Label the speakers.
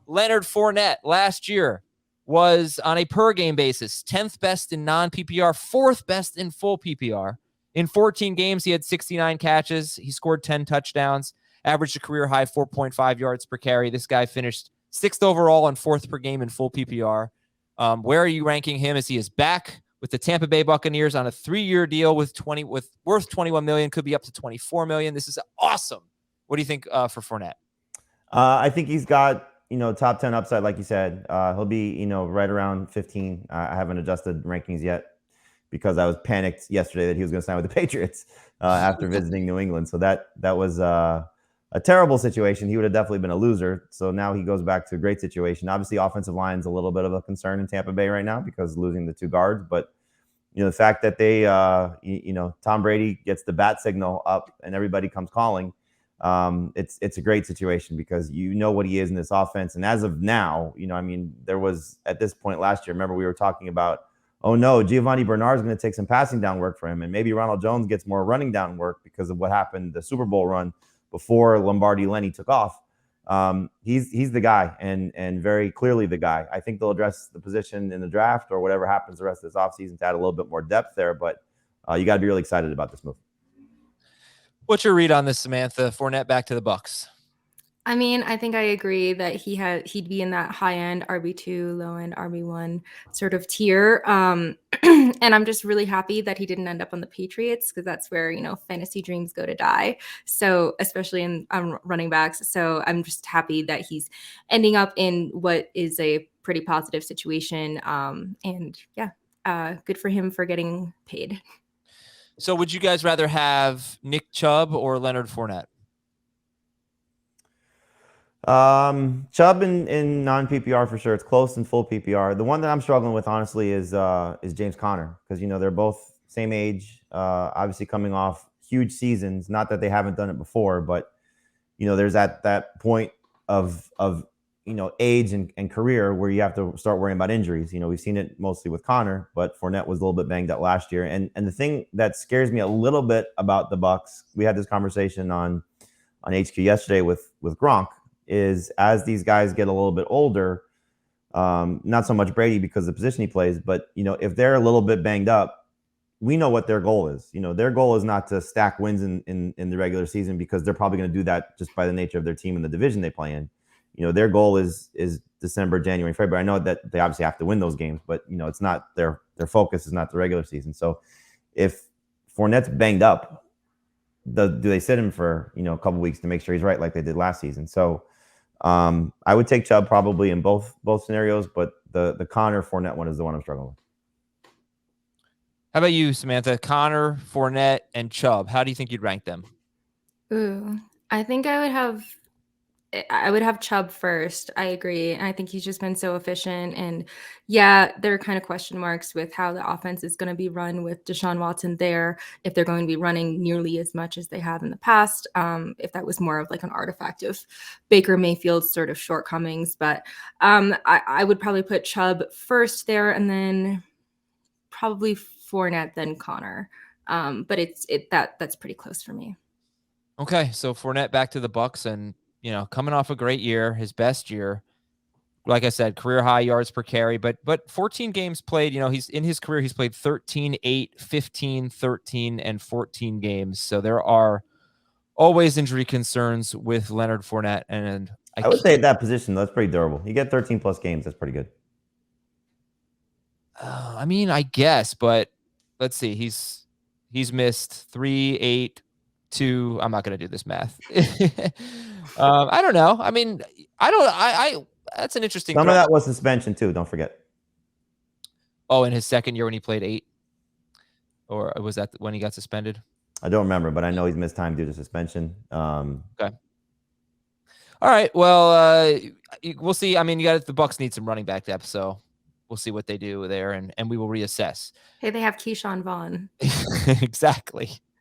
Speaker 1: Leonard Fournette last year was on a per game basis 10th best in non-PPR, 4th best in full PPR. In 14 games, he had 69 catches. He scored 10 touchdowns, averaged a career high 4.5 yards per carry. This guy finished 6th overall and 4th per game in full PPR. Where are you ranking him as he is back with the Tampa Bay Buccaneers on a 3-year deal with worth $21 million, could be up to $24 million. This is awesome. What do you think for Fournette?
Speaker 2: I think he's got, top 10 upside, like you said. He'll be, right around 15. I haven't adjusted rankings yet because I was panicked yesterday that he was going to sign with the Patriots after visiting New England. So that was a terrible situation. He would have definitely been a loser. So now he goes back to a great situation. Obviously, offensive line's a little bit of a concern in Tampa Bay right now because losing the 2 guards. But, the fact that they, Tom Brady gets the bat signal up and everybody comes calling, it's a great situation because what he is in this offense. And as of now, there was at this point last year, remember we were talking about, oh no, Giovanni Bernard is going to take some passing down work for him. And maybe Ronald Jones gets more running down work because of what happened the Super Bowl run before Lombardi-Lenny took off. He's the guy and very clearly the guy. I think they'll address the position in the draft or whatever happens the rest of this offseason to add a little bit more depth there. But you got to be really excited about this move.
Speaker 1: What's your read on this, Samantha? Fournette back to the Bucs.
Speaker 3: I mean, I think I agree that he'd be in that high-end RB2, low-end RB1 sort of tier. And I'm just really happy that he didn't end up on the Patriots because that's where, fantasy dreams go to die. So especially in running backs. So I'm just happy that he's ending up in what is a pretty positive situation. And yeah, good for him for getting paid.
Speaker 1: So would you guys rather have Nick Chubb or Leonard Fournette?
Speaker 2: Chubb in non-PPR for sure. It's close in full PPR. The one that I'm struggling with, honestly, is James Conner because, they're both same age, obviously coming off huge seasons. Not that they haven't done it before, but, there's that point of age and career where you have to start worrying about injuries. We've seen it mostly with Conner, but Fournette was a little bit banged up last year. And the thing that scares me a little bit about the Bucs, we had this conversation on HQ yesterday with Gronk, is as these guys get a little bit older, not so much Brady because of the position he plays, but, if they're a little bit banged up, we know what their goal is. Their goal is not to stack wins in the regular season because they're probably going to do that just by the nature of their team and the division they play in. Their goal is December, January, February. I know that they obviously have to win those games, but, it's not their focus is not the regular season. So if Fournette's banged up, do they sit him for, a couple weeks to make sure he's right like they did last season? So I would take Chubb probably in both scenarios, but the Conner Fournette one is the one I'm struggling with.
Speaker 1: How about you, Samantha? Conner, Fournette, and Chubb. How do you think you'd rank them?
Speaker 3: Ooh, I think I would have Chubb first. I agree. And I think he's just been so efficient. And yeah, there are kind of question marks with how the offense is going to be run with Deshaun Watson there, if they're going to be running nearly as much as they have in the past, if that was more of like an artifact of Baker Mayfield's sort of shortcomings. But I would probably put Chubb first there and then probably Fournette, then Conner. But that's pretty close for me.
Speaker 1: Okay, so Fournette back to the Bucs and coming off a great year, his best year. Like I said, career high yards per carry, but 14 games played. He's in his career, he's played 13, 8, 15, 13, and 14 games. So there are always injury concerns with Leonard Fournette. And
Speaker 2: I would say at that position, that's pretty durable. You get 13 plus games, that's pretty good.
Speaker 1: I guess, but let's see. He's missed 3, 8, 2. I'm not going to do this math. I don't know. That's an interesting.
Speaker 2: Some of that was suspension too. Don't forget.
Speaker 1: Oh, in his second year when he played 8, or was that when he got suspended?
Speaker 2: I don't remember, but I know he's missed time due to suspension.
Speaker 1: Okay. All right. Well, we'll see. The Bucs need some running back depth, so we'll see what they do there, and we will reassess.
Speaker 3: Hey, they have Keyshawn Vaughn.
Speaker 1: Exactly.